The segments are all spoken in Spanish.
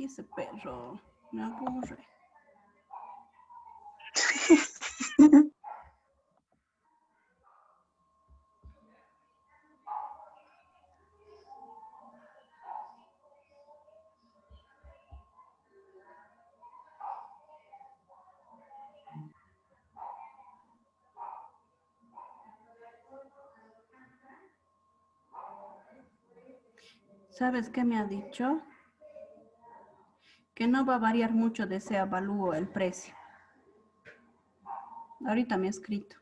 Aquí ese perro me aburre. ¿Sabes qué me ha dicho? Que no va a variar mucho de ese avalúo el precio. Ahorita me ha escrito.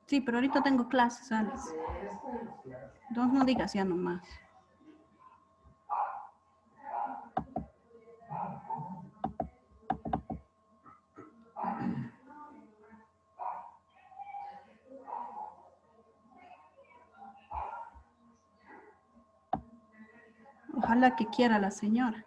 Sí, pero ahorita tengo clases, Alex. Entonces no digas ya nomás. Ojalá que quiera la señora.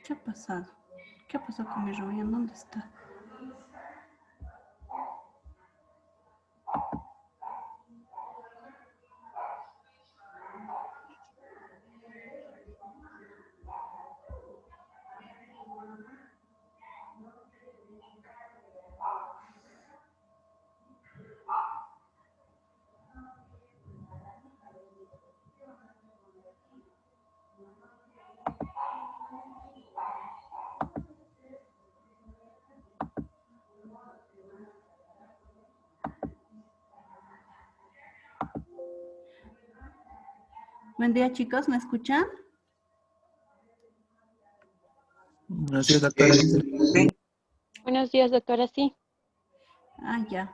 ¿Qué ha pasado? ¿Qué ha pasado con mi reunión? ¿Dónde está? Buen día, chicos, ¿me escuchan? Buenos días, doctora. Buenos días, doctora. Sí. Ah, ya.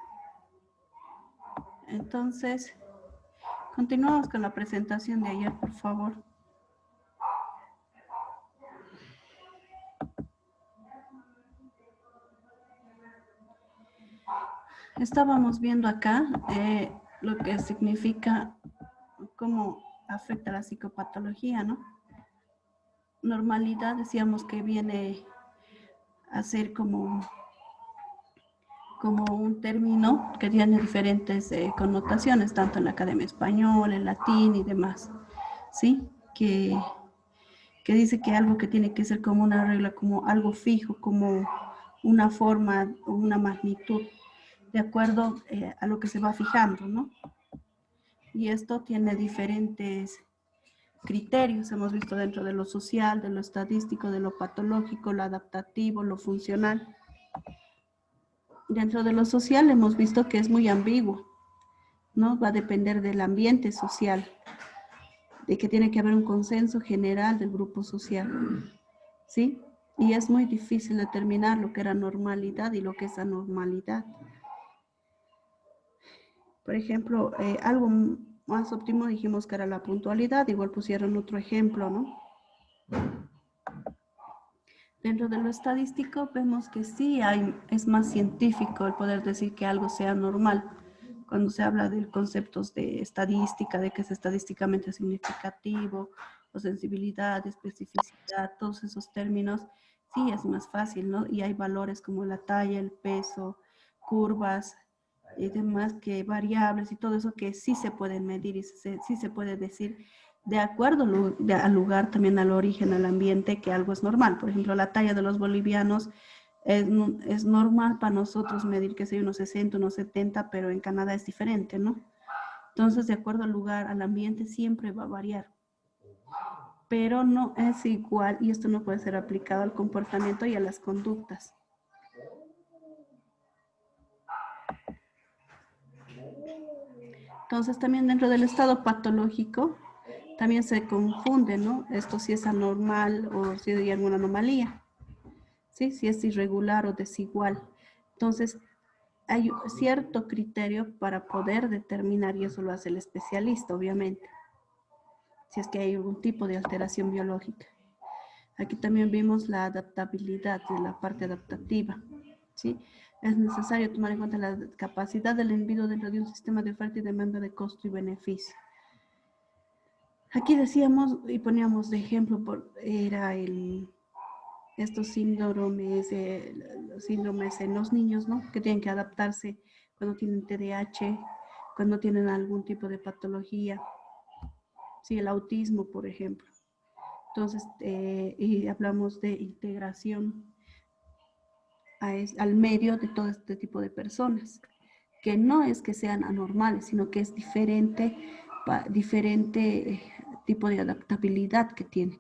Entonces, continuamos con la presentación de ayer, por favor. Estábamos viendo acá lo que significa, cómo afecta la psicopatología, ¿no? Normalidad, decíamos que viene a ser como un término que tiene diferentes connotaciones, tanto en la Academia Española, en latín y demás, ¿sí? Que dice que algo que tiene que ser como una regla, como algo fijo, como una forma o una magnitud, de acuerdo a lo que se va fijando, ¿no? Y esto tiene diferentes criterios, hemos visto dentro de lo social, de lo estadístico, de lo patológico, lo adaptativo, lo funcional. Dentro de lo social hemos visto que es muy ambiguo, ¿no? Va a depender del ambiente social, de que tiene que haber un consenso general del grupo social, ¿sí? Y es muy difícil determinar lo que era normalidad y lo que es anormalidad. Por ejemplo, algo más óptimo dijimos que era la puntualidad, igual pusieron otro ejemplo, ¿no? Dentro de lo estadístico vemos que sí es más científico el poder decir que algo sea normal. Cuando se habla de conceptos de estadística, de que es estadísticamente significativo, o sensibilidad, especificidad, todos esos términos, sí es más fácil, ¿no? Y hay valores como la talla, el peso, curvas y demás, que variables y todo eso que sí se pueden medir y sí se puede decir de acuerdo al lugar, también al origen, al ambiente, que algo es normal. Por ejemplo, la talla de los bolivianos es normal para nosotros medir que sea unos 60, unos 70, pero en Canadá es diferente, ¿no? Entonces, de acuerdo al lugar, al ambiente, siempre va a variar. Pero no es igual, y esto no puede ser aplicado al comportamiento y a las conductas. Entonces, también dentro del estado patológico, también se confunde, ¿no? Esto si es anormal o si hay alguna anomalía, ¿sí? Si es irregular o desigual. Entonces, hay cierto criterio para poder determinar, y eso lo hace el especialista, obviamente, si es que hay algún tipo de alteración biológica. Aquí también vimos la adaptabilidad, de la parte adaptativa, ¿sí? Es necesario tomar en cuenta la capacidad del individuo dentro de un sistema de oferta y demanda de costo y beneficio. Aquí decíamos y poníamos de ejemplo, era estos síndromes en los niños, ¿no? Que tienen que adaptarse cuando tienen TDAH, cuando tienen algún tipo de patología, sí, el autismo, por ejemplo. Entonces, y hablamos de integración al medio de todo este tipo de personas, que no es que sean anormales, sino que es diferente tipo de adaptabilidad que tienen.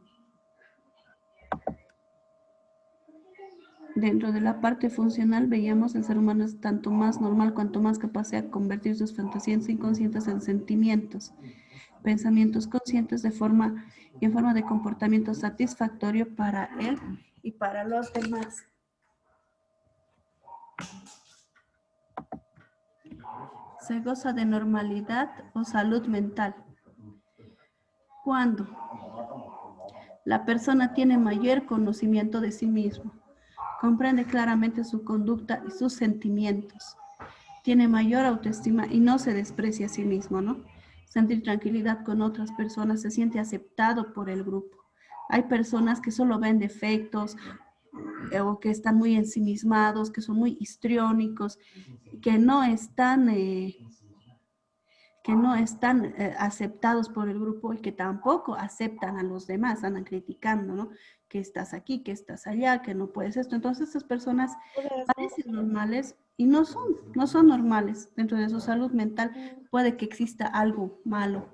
Dentro de la parte funcional veíamos el ser humano es tanto más normal cuanto más capaz de convertir sus fantasías inconscientes en sentimientos, pensamientos conscientes en forma de comportamiento satisfactorio para él y para los demás. Se goza de normalidad o salud mental cuando la persona tiene mayor conocimiento de sí mismo, comprende claramente su conducta y sus sentimientos, tiene mayor autoestima y no se desprecia a sí mismo, ¿no? Sentir tranquilidad con otras personas, se siente aceptado por el grupo. Hay personas que solo ven defectos o que están muy ensimismados, que son muy histriónicos, que no están aceptados por el grupo y que tampoco aceptan a los demás, andan criticando, ¿no? Que estás aquí, que estás allá, que no puedes esto. Entonces, estas personas parecen normales y no son normales. Dentro de su salud mental puede que exista algo malo,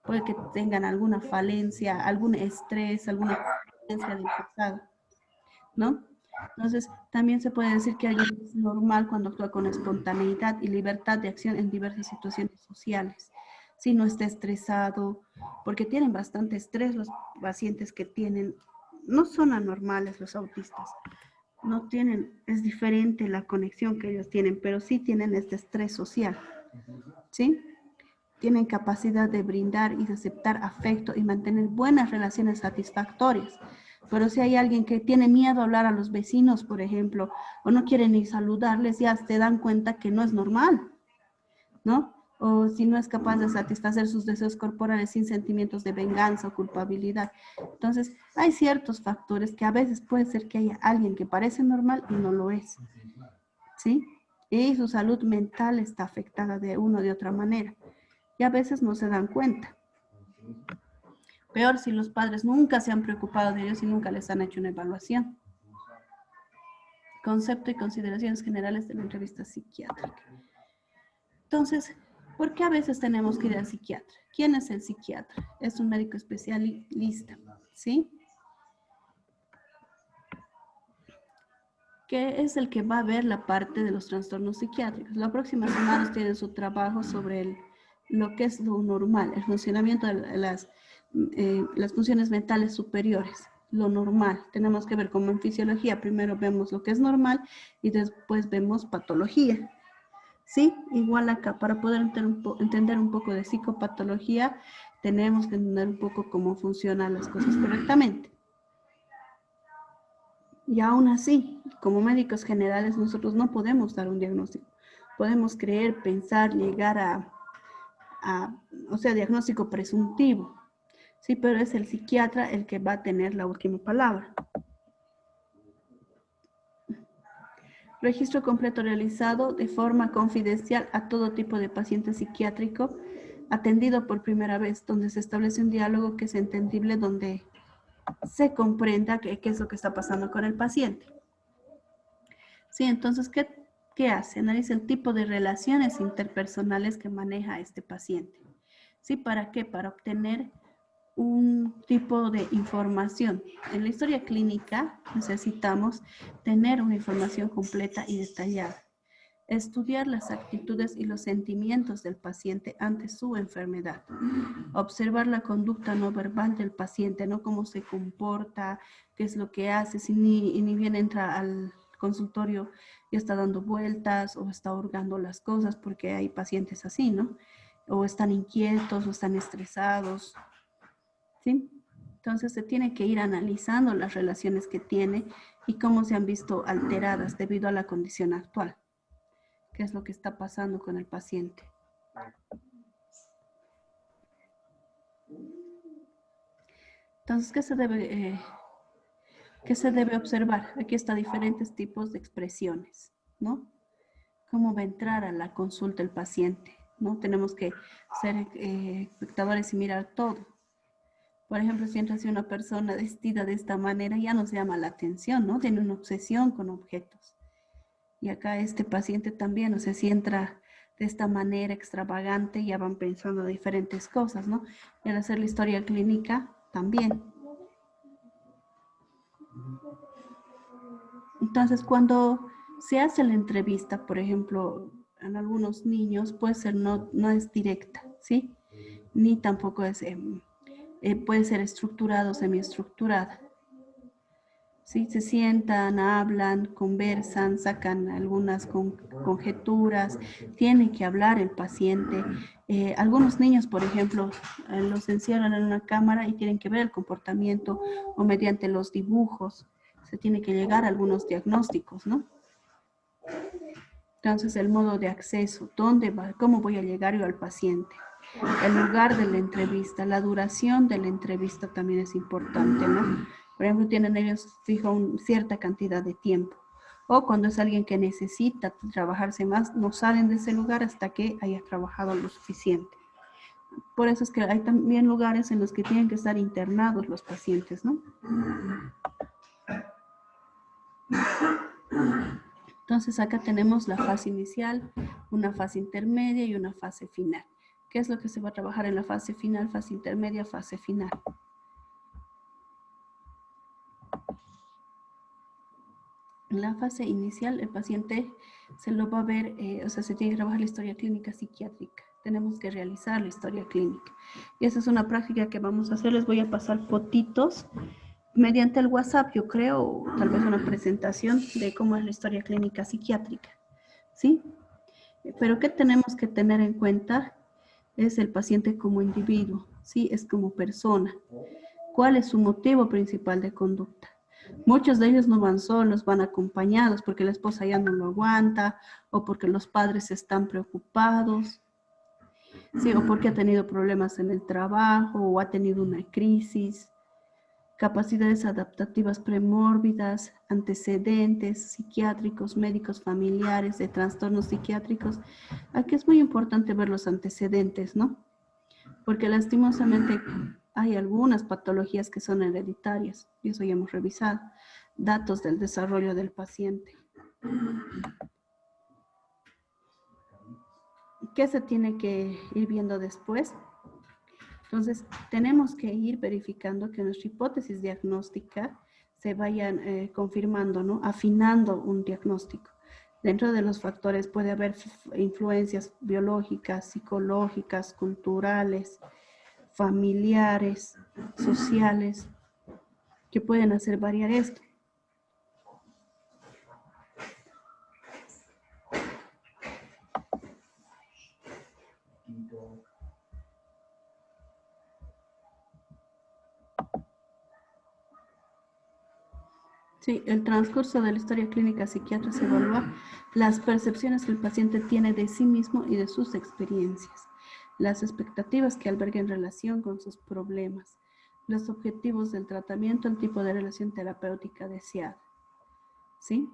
puede que tengan alguna falencia, algún estrés, alguna falencia del pasado, ¿no? Entonces, también se puede decir que alguien es normal cuando actúa con espontaneidad y libertad de acción en diversas situaciones sociales. Si no está estresado, porque tienen bastante estrés los pacientes que tienen, no son anormales los autistas, no tienen, es diferente la conexión que ellos tienen, pero sí tienen este estrés social, ¿sí? Tienen capacidad de brindar y de aceptar afecto y mantener buenas relaciones satisfactorias. Pero si hay alguien que tiene miedo a hablar a los vecinos, por ejemplo, o no quiere ni saludarles, ya se dan cuenta que no es normal, ¿no? O si no es capaz de satisfacer sus deseos corporales sin sentimientos de venganza o culpabilidad. Entonces, hay ciertos factores que a veces puede ser que haya alguien que parece normal y no lo es, ¿sí? Y su salud mental está afectada de una o de otra manera. Y a veces no se dan cuenta. Peor si los padres nunca se han preocupado de ellos y nunca les han hecho una evaluación. Concepto y consideraciones generales de la entrevista psiquiátrica. Entonces, ¿por qué a veces tenemos que ir al psiquiatra? ¿Quién es el psiquiatra? Es un médico especialista, ¿sí? Que es el que va a ver la parte de los trastornos psiquiátricos. La próxima semana tienen su trabajo sobre lo que es lo normal, el funcionamiento de las funciones mentales superiores, lo normal. Tenemos que ver como en fisiología, primero vemos lo que es normal y después vemos patología. Sí, igual acá, para poder entender un poco de psicopatología, tenemos que entender un poco cómo funcionan las cosas correctamente. Y aún así, como médicos generales, nosotros no podemos dar un diagnóstico. Podemos creer, pensar, llegar o sea, diagnóstico presuntivo. Sí, pero es el psiquiatra el que va a tener la última palabra. Registro completo realizado de forma confidencial a todo tipo de paciente psiquiátrico atendido por primera vez, donde se establece un diálogo que es entendible, donde se comprenda qué es lo que está pasando con el paciente. Sí, entonces, ¿qué hace? Analiza el tipo de relaciones interpersonales que maneja este paciente. ¿Sí? ¿Para qué? Para obtener un tipo de información. En la historia clínica necesitamos tener una información completa y detallada. Estudiar las actitudes y los sentimientos del paciente ante su enfermedad. Observar la conducta no verbal del paciente, no cómo se comporta, qué es lo que hace, si ni bien entra al consultorio y está dando vueltas o está hurgando las cosas, porque hay pacientes así, ¿no? O están inquietos o están estresados, ¿sí? Entonces se tiene que ir analizando las relaciones que tiene y cómo se han visto alteradas debido a la condición actual. ¿Qué es lo que está pasando con el paciente? Entonces, ¿qué se debe observar? Aquí están diferentes tipos de expresiones, ¿no? ¿Cómo va a entrar a la consulta el paciente? ¿No? Tenemos que ser espectadores y mirar todo. Por ejemplo, si entra así una persona vestida de esta manera, ya nos llama la atención, ¿no? Tiene una obsesión con objetos. Y acá este paciente también, o sea, si entra de esta manera extravagante, ya van pensando diferentes cosas, ¿no? Y al hacer la historia clínica, también. Entonces, cuando se hace la entrevista, por ejemplo, en algunos niños, puede ser no es directa, ¿sí? Ni tampoco es, puede ser estructurado, semiestructurada. ¿Sí? Se sientan, hablan, conversan, sacan algunas conjeturas, tiene que hablar el paciente. Algunos niños, por ejemplo, los encierran en una cámara y tienen que ver el comportamiento o mediante los dibujos se tiene que llegar a algunos diagnósticos, ¿no? Entonces, el modo de acceso, ¿dónde va? ¿Cómo voy a llegar yo al paciente? El lugar de la entrevista, la duración de la entrevista también es importante, ¿no? Por ejemplo, tienen ellos fijo cierta cantidad de tiempo. O cuando es alguien que necesita trabajarse más, no salen de ese lugar hasta que haya trabajado lo suficiente. Por eso es que hay también lugares en los que tienen que estar internados los pacientes, ¿no? Entonces acá tenemos la fase inicial, una fase intermedia y una fase final. ¿Qué es lo que se va a trabajar en la fase final, fase intermedia, fase final? En la fase inicial, el paciente se lo va a ver, o sea, se tiene que trabajar la historia clínica psiquiátrica. Tenemos que realizar la historia clínica. Y esa es una práctica que vamos a hacer. Les voy a pasar fotitos mediante el WhatsApp, yo creo, o tal vez una presentación de cómo es la historia clínica psiquiátrica. ¿Sí? Pero ¿qué tenemos que tener en cuenta? Es el paciente como individuo, ¿sí? Es como persona. ¿Cuál es su motivo principal de conducta? Muchos de ellos no van solos, van acompañados porque la esposa ya no lo aguanta o porque los padres están preocupados, ¿sí? O porque ha tenido problemas en el trabajo o ha tenido una crisis. Capacidades adaptativas premórbidas, antecedentes psiquiátricos, médicos familiares de trastornos psiquiátricos. Aquí es muy importante ver los antecedentes, ¿no? Porque lastimosamente hay algunas patologías que son hereditarias, y eso ya hemos revisado. Datos del desarrollo del paciente. ¿Qué se tiene que ir viendo después? Entonces, tenemos que ir verificando que nuestra hipótesis diagnóstica se vayan confirmando, ¿no? Afinando un diagnóstico. Dentro de los factores puede haber influencias biológicas, psicológicas, culturales, familiares, sociales, que pueden hacer variar esto. Sí, el transcurso de la historia clínica psiquiatra se evalúa las percepciones que el paciente tiene de sí mismo y de sus experiencias, las expectativas que alberga en relación con sus problemas, los objetivos del tratamiento, el tipo de relación terapéutica deseada. ¿Sí?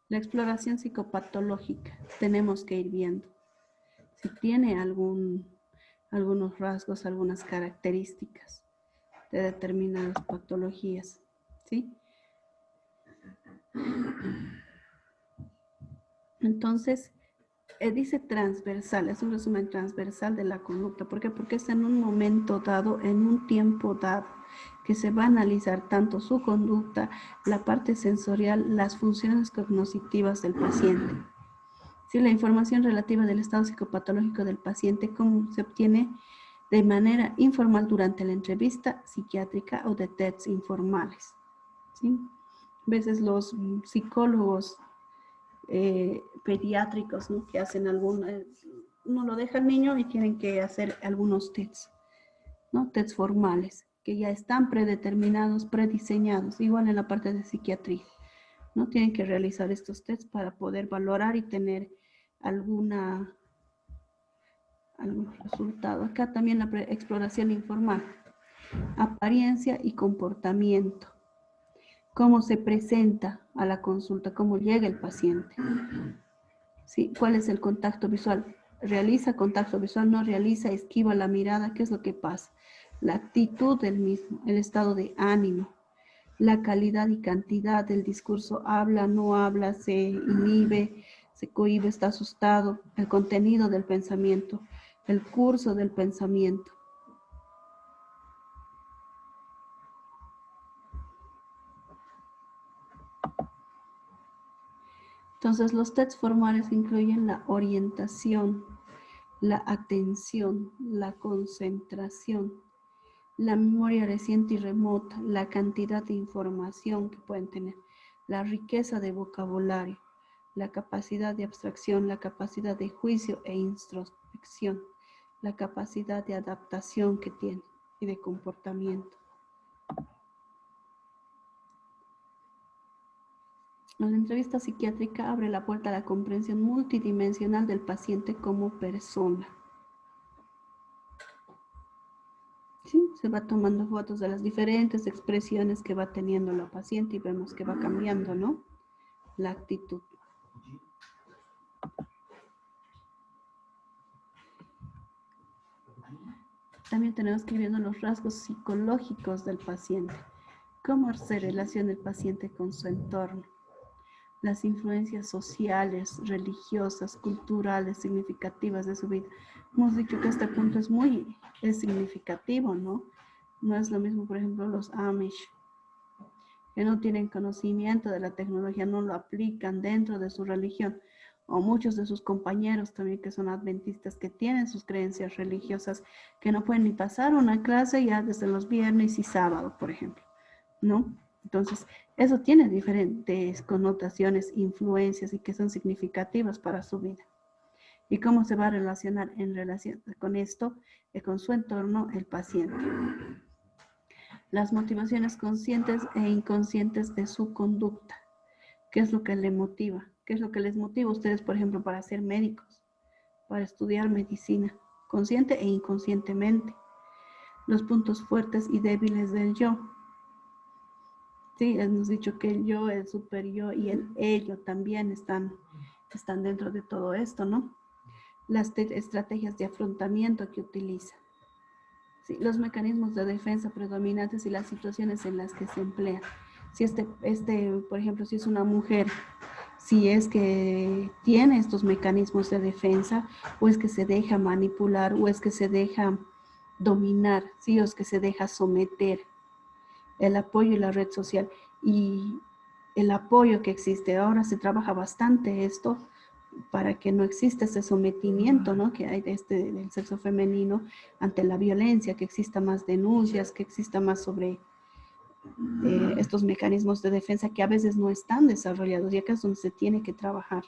La exploración psicopatológica, tenemos que ir viendo si tiene algunos rasgos, algunas características de determinadas patologías, ¿sí? Entonces, dice transversal, es un resumen transversal de la conducta. ¿Por qué? Porque es en un momento dado, en un tiempo dado, que se va a analizar tanto su conducta, la parte sensorial, las funciones cognitivas del paciente. Sí, la información relativa del estado psicopatológico del paciente, cómo se obtiene de manera informal durante la entrevista psiquiátrica o de tests informales. ¿Sí? A veces los psicólogos pediátricos, ¿no? Que hacen uno lo deja al niño y tienen que hacer algunos tests, ¿no? Tests formales, que ya están predeterminados, prediseñados, igual en la parte de psiquiatría, ¿no? Tienen que realizar estos tests para poder valorar y tener algún resultado. Acá también la exploración informal, apariencia y comportamiento, cómo se presenta a la consulta, cómo llega el paciente. ¿Sí? ¿Cuál es el contacto visual? ¿Realiza contacto visual? ¿No realiza? ¿Esquiva la mirada? ¿Qué es lo que pasa? La actitud del mismo, el estado de ánimo, la calidad y cantidad del discurso, habla, no habla, se inhibe, se cohíbe, está asustado, el contenido del pensamiento, el curso del pensamiento. Entonces, los tests formales incluyen la orientación, la atención, la concentración, la memoria reciente y remota, la cantidad de información que pueden tener, la riqueza de vocabulario, la capacidad de abstracción, la capacidad de juicio e introspección, la capacidad de adaptación que tiene y de comportamiento. La entrevista psiquiátrica abre la puerta a la comprensión multidimensional del paciente como persona. ¿Sí? Se va tomando fotos de las diferentes expresiones que va teniendo la paciente y vemos que va cambiando, ¿no? La actitud. También tenemos que ir viendo los rasgos psicológicos del paciente. Cómo se relaciona el paciente con su entorno. Las influencias sociales, religiosas, culturales, significativas de su vida. Hemos dicho que este punto es significativo, ¿no? No es lo mismo, por ejemplo, los Amish, que no tienen conocimiento de la tecnología, no lo aplican dentro de su religión, o muchos de sus compañeros también que son adventistas, que tienen sus creencias religiosas, que no pueden ni pasar una clase ya desde los viernes y sábado, por ejemplo, ¿no? Entonces, eso tiene diferentes connotaciones, influencias y que son significativas para su vida. ¿Y cómo se va a relacionar en relación con esto, con su entorno, el paciente? Las motivaciones conscientes e inconscientes de su conducta. ¿Qué es lo que le motiva? ¿Qué es lo que les motiva a ustedes, por ejemplo, para ser médicos, para estudiar medicina, consciente e inconscientemente? Los puntos fuertes y débiles del yo. Sí, hemos dicho que el yo, el super yo y el ello también están dentro de todo esto, ¿no? Las estrategias de afrontamiento que utiliza. Sí, los mecanismos de defensa predominantes y las situaciones en las que se emplean. Si por ejemplo, si es una mujer, si es que tiene estos mecanismos de defensa, o es que se deja manipular, o es que se deja dominar, ¿sí? O es que se deja someter. El apoyo y la red social. Y el apoyo que existe. Ahora se trabaja bastante esto para que no exista ese sometimiento, ¿no? Que hay del sexo femenino ante la violencia, que exista más denuncias, que exista más sobre estos mecanismos de defensa que a veces no están desarrollados y acá es donde se tiene que trabajar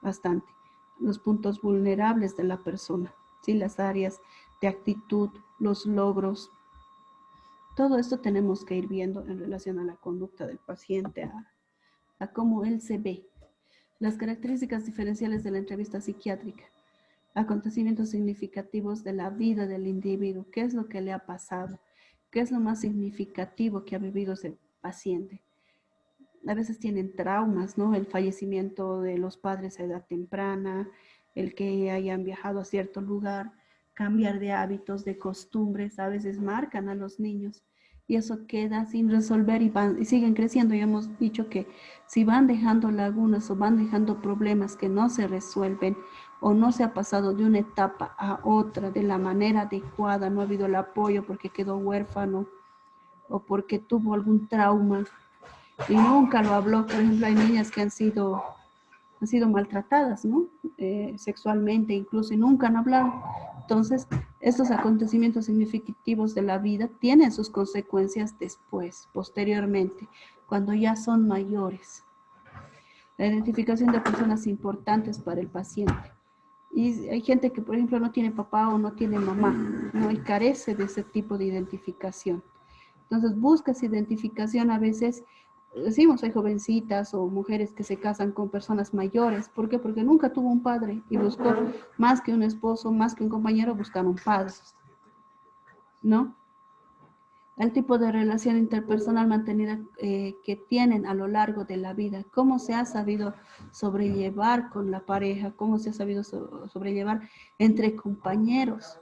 bastante. Los puntos vulnerables de la persona, ¿sí? Las áreas de actitud, los logros. Todo esto tenemos que ir viendo en relación a la conducta del paciente, a cómo él se ve. Las características diferenciales de la entrevista psiquiátrica. Acontecimientos significativos de la vida del individuo. ¿Qué es lo que le ha pasado? ¿Qué es lo más significativo que ha vivido ese paciente? a veces tienen traumas, ¿no? El fallecimiento de los padres a edad temprana, el que hayan viajado a cierto lugar, cambiar de hábitos, de costumbres, a veces marcan a los niños y eso queda sin resolver y siguen creciendo. Y hemos dicho que si van dejando lagunas o van dejando problemas que no se resuelven o no se ha pasado de una etapa a otra de la manera adecuada, no ha habido el apoyo porque quedó huérfano o porque tuvo algún trauma y nunca lo habló. Por ejemplo, hay niñas que han sido maltratadas, ¿no? Sexualmente incluso, y nunca han hablado. Entonces, estos acontecimientos significativos de la vida tienen sus consecuencias después, posteriormente, cuando ya son mayores. La identificación de personas importantes para el paciente. Y hay gente que, por ejemplo, no tiene papá o no tiene mamá, ¿no? Y carece de ese tipo de identificación. Entonces, busca esa identificación a veces. Decimos, hay jovencitas o mujeres que se casan con personas mayores. ¿Por qué? Porque nunca tuvo un padre y buscó más que un esposo, más que un compañero, buscar un padre, ¿no? El tipo de relación interpersonal mantenida que tienen a lo largo de la vida, cómo se ha sabido sobrellevar con la pareja, cómo se ha sabido sobrellevar entre compañeros,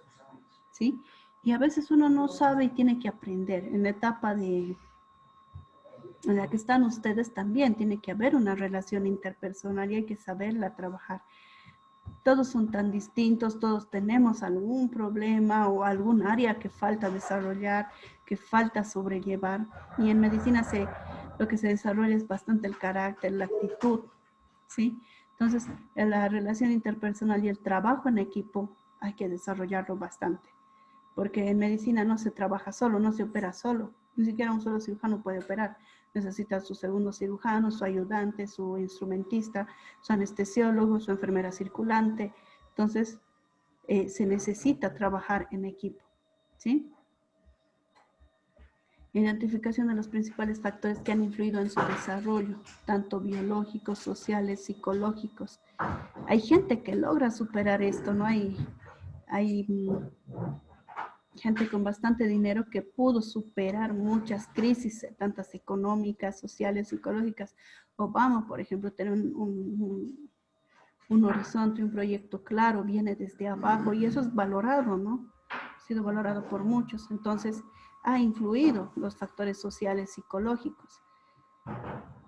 ¿sí? Y a veces uno no sabe y tiene que aprender. En la etapa en la que están ustedes también tiene que haber una relación interpersonal y hay que saberla trabajar. Todos son tan distintos, todos tenemos algún problema o algún área que falta desarrollar, que falta sobrellevar. Y en medicina lo que se desarrolla es bastante el carácter, la actitud, ¿sí? Entonces, la relación interpersonal y el trabajo en equipo hay que desarrollarlo bastante. Porque en medicina no se trabaja solo, no se opera solo. Ni siquiera un solo cirujano puede operar. Necesita su segundo cirujano, su ayudante, su instrumentista, su anestesiólogo, su enfermera circulante. Entonces, se necesita trabajar en equipo, ¿sí? Identificación de los principales factores que han influido en su desarrollo, tanto biológicos, sociales, psicológicos. Hay gente que logra superar esto, ¿no? Hay gente con bastante dinero que pudo superar muchas crisis, tantas económicas, sociales, psicológicas. Obama, por ejemplo, tiene un horizonte, un proyecto claro, viene desde abajo y eso es valorado, ¿no? Ha sido valorado por muchos. Entonces, ha influido los factores sociales, psicológicos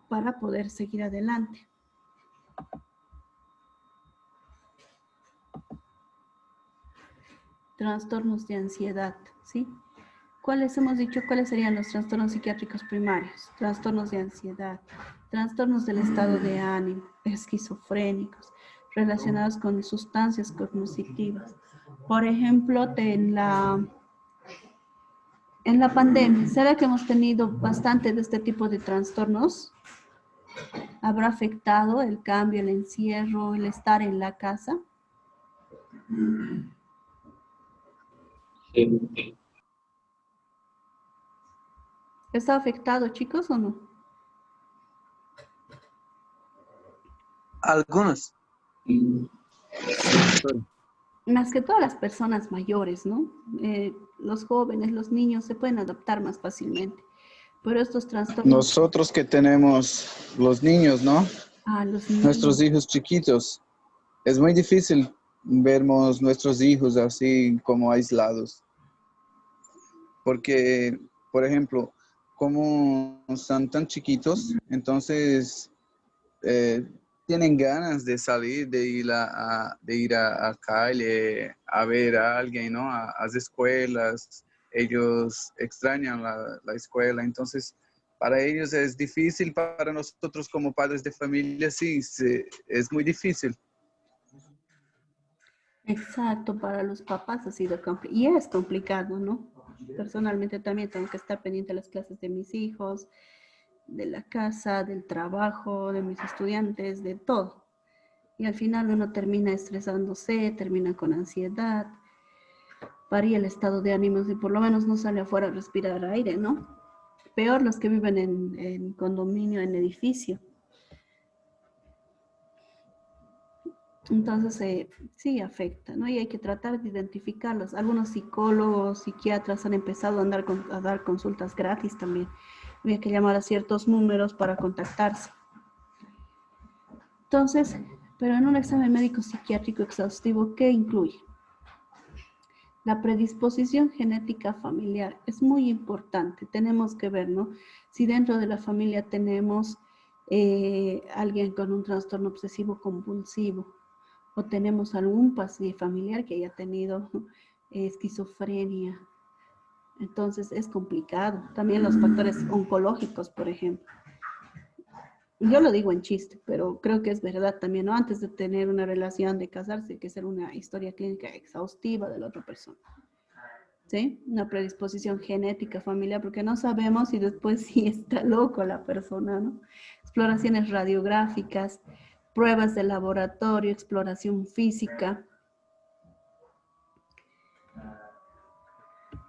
para poder seguir adelante. Trastornos de ansiedad, ¿sí? ¿Cuáles hemos dicho? ¿Cuáles serían los trastornos psiquiátricos primarios? Trastornos de ansiedad, trastornos del estado de ánimo, esquizofrénicos, relacionados con sustancias cognitivas. Por ejemplo, en la pandemia, ¿será que hemos tenido bastante de este tipo de trastornos? ¿Habrá afectado el cambio, el encierro, el estar en la casa? Sí. ¿Está afectado, chicos, o no? Algunos. Más que todas las personas mayores, ¿no? Los jóvenes, los niños se pueden adaptar más fácilmente. Pero estos trastornos... Nosotros que tenemos los niños, ¿no? Los niños. Nuestros hijos chiquitos. Es muy difícil vernos nuestros hijos así como aislados. Porque, por ejemplo, como están tan chiquitos, entonces tienen ganas de salir, de ir a calle, a ver a alguien, ¿no? A las escuelas. Ellos extrañan la escuela, entonces para ellos es difícil, para nosotros como padres de familia sí, es muy difícil. Exacto, para los papás ha sido complicado, y es complicado, ¿no? Personalmente también tengo que estar pendiente de las clases de mis hijos, de la casa, del trabajo, de mis estudiantes, de todo. Y al final uno termina estresándose, termina con ansiedad, varía el estado de ánimos y por lo menos no sale afuera a respirar aire, ¿no? Peor los que viven en condominio, en edificio. Entonces, sí afecta, ¿no? Y hay que tratar de identificarlos. Algunos psicólogos, psiquiatras han empezado a dar consultas gratis también. había que llamar a ciertos números para contactarse. Entonces, pero en un examen médico psiquiátrico exhaustivo, ¿qué incluye? La predisposición genética familiar es muy importante. Tenemos que ver, ¿no? Si dentro de la familia tenemos alguien con un trastorno obsesivo compulsivo o tenemos algún paciente familiar que haya tenido esquizofrenia, entonces es complicado. También los factores oncológicos, por ejemplo. Yo lo digo en chiste, pero creo que es verdad también, ¿no? Antes de tener una relación, de casarse, hay que hacer una historia clínica exhaustiva de la otra persona. ¿Sí? Una predisposición genética familiar, porque no sabemos si después sí está loco la persona, ¿no? Exploraciones radiográficas, pruebas de laboratorio, exploración física.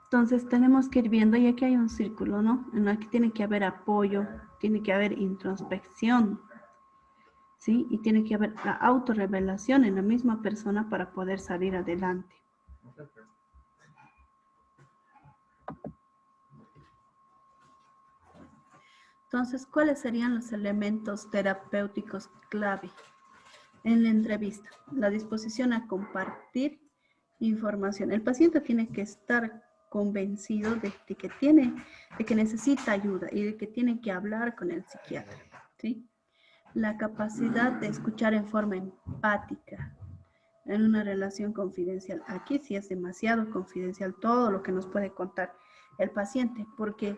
Entonces tenemos que ir viendo, y aquí hay un círculo, ¿no? En el que tiene que haber apoyo, tiene que haber introspección, ¿sí? Y tiene que haber la autorrevelación en la misma persona para poder salir adelante. Entonces, ¿cuáles serían los elementos terapéuticos clave en la entrevista? La disposición a compartir información. El paciente tiene que estar convencido de que necesita ayuda y de que tiene que hablar con el psiquiatra, ¿sí? La capacidad de escuchar en forma empática en una relación confidencial. Aquí sí es demasiado confidencial todo lo que nos puede contar el paciente, porque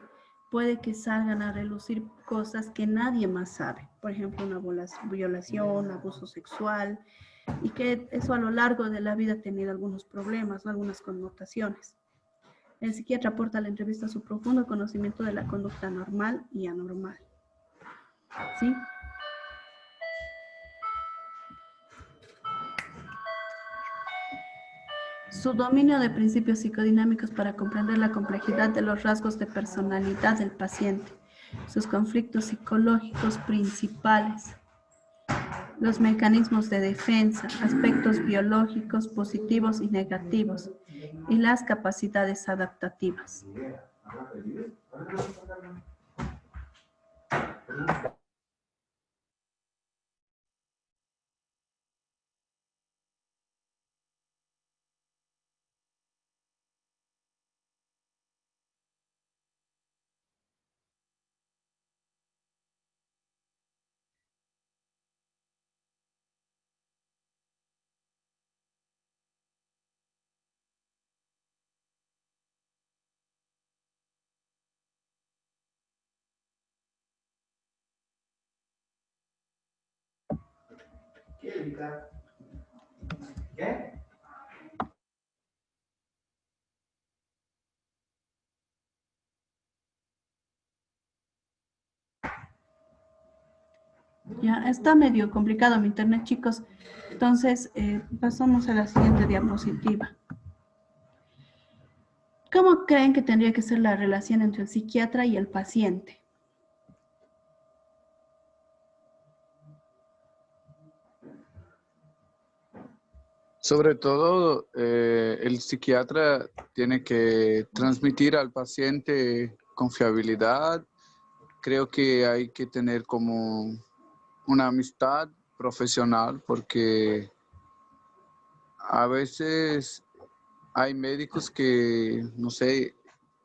puede que salgan a relucir cosas que nadie más sabe. Por ejemplo, una violación, abuso sexual, y que eso a lo largo de la vida ha tenido algunos problemas, ¿no? Algunas connotaciones. El psiquiatra aporta a la entrevista su profundo conocimiento de la conducta normal y anormal. ¿Sí? Su dominio de principios psicodinámicos para comprender la complejidad de los rasgos de personalidad del paciente, sus conflictos psicológicos principales, los mecanismos de defensa, aspectos biológicos positivos y negativos, y las capacidades adaptativas. ¿Qué? Ya está medio complicado mi internet, chicos. Entonces, pasamos a la siguiente diapositiva. ¿Cómo creen que tendría que ser la relación entre el psiquiatra y el paciente? Sobre todo, el psiquiatra tiene que transmitir al paciente confiabilidad. Creo que hay que tener como una amistad profesional porque a veces hay médicos que, no sé,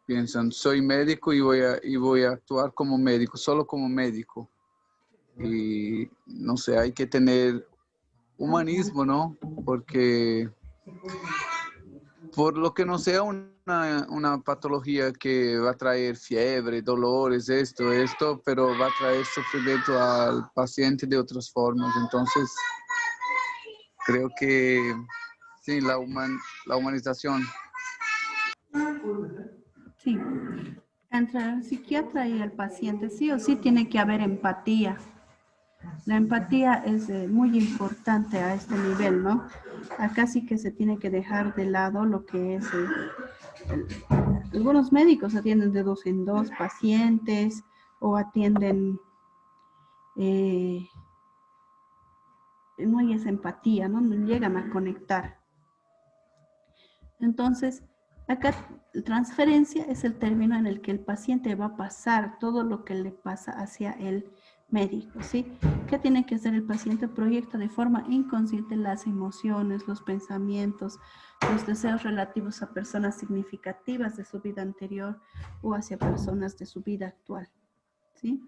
piensan, soy médico y voy a actuar como médico, solo como médico. Y no sé, hay que tener humanismo, ¿no? Porque por lo que no sea una patología que va a traer fiebre, dolores, esto, pero va a traer sufrimiento al paciente de otras formas. Entonces, creo que sí, la humanización. Sí, entre el psiquiatra y el paciente sí o sí tiene que haber empatía. La empatía es muy importante a este nivel, ¿no? Acá sí que se tiene que dejar de lado lo que es... algunos médicos atienden de 2 en 2 pacientes o atienden... no hay esa empatía, ¿no? No llegan a conectar. Entonces, Acá, transferencia es el término en el que el paciente va a pasar todo lo que le pasa hacia el médico, ¿sí? ¿Qué tiene que hacer el paciente? Proyecta de forma inconsciente las emociones, los pensamientos, los deseos relativos a personas significativas de su vida anterior o hacia personas de su vida actual, ¿sí?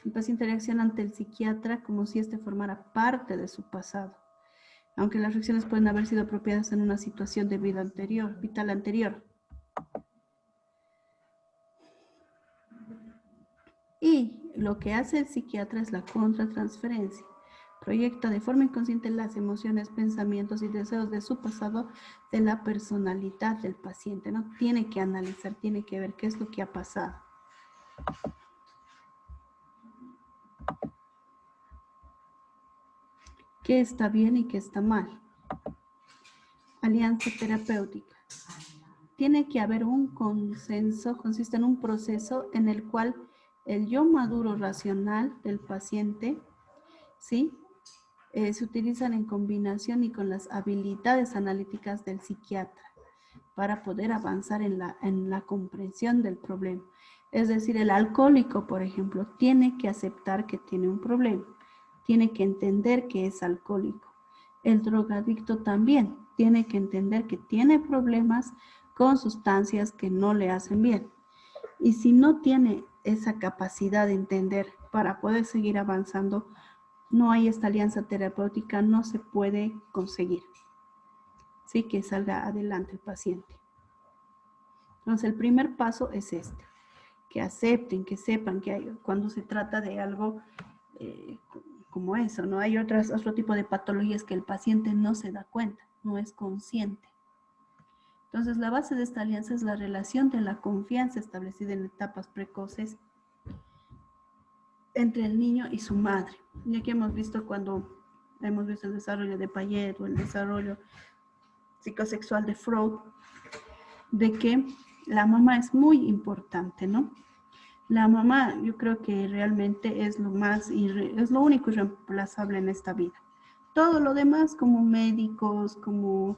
El paciente reacciona ante el psiquiatra como si éste formara parte de su pasado, aunque las reacciones pueden haber sido apropiadas en una situación de vida anterior, vital anterior. Y lo que hace el psiquiatra es la contratransferencia. Proyecta de forma inconsciente las emociones, pensamientos y deseos de su pasado de la personalidad del paciente, ¿no? Tiene que analizar, tiene que ver qué es lo que ha pasado. ¿Qué está bien y qué está mal? Alianza terapéutica. Tiene que haber un consenso, consiste en un proceso en el cual el yo maduro racional del paciente, ¿sí? Se utilizan en combinación y con las habilidades analíticas del psiquiatra para poder avanzar en la comprensión del problema. Es decir, el alcohólico, por ejemplo, tiene que aceptar que tiene un problema, tiene que entender que es alcohólico. El drogadicto también tiene que entender que tiene problemas con sustancias que no le hacen bien. Y si no tiene esa capacidad de entender para poder seguir avanzando, no hay esta alianza terapéutica, no se puede conseguir. Sí, que salga adelante el paciente. Entonces, el primer paso es este, que acepten, que sepan que hay, cuando se trata de algo como eso, ¿no? Hay otro tipo de patologías que el paciente no se da cuenta, no es consciente. Entonces, la base de esta alianza es la relación de la confianza establecida en etapas precoces entre el niño y su madre. Y aquí hemos visto cuando hemos visto el desarrollo de Piaget o el desarrollo psicosexual de Freud, de que la mamá es muy importante, ¿no? La mamá, yo creo que realmente es lo único irreemplazable en esta vida. Todo lo demás, como médicos, como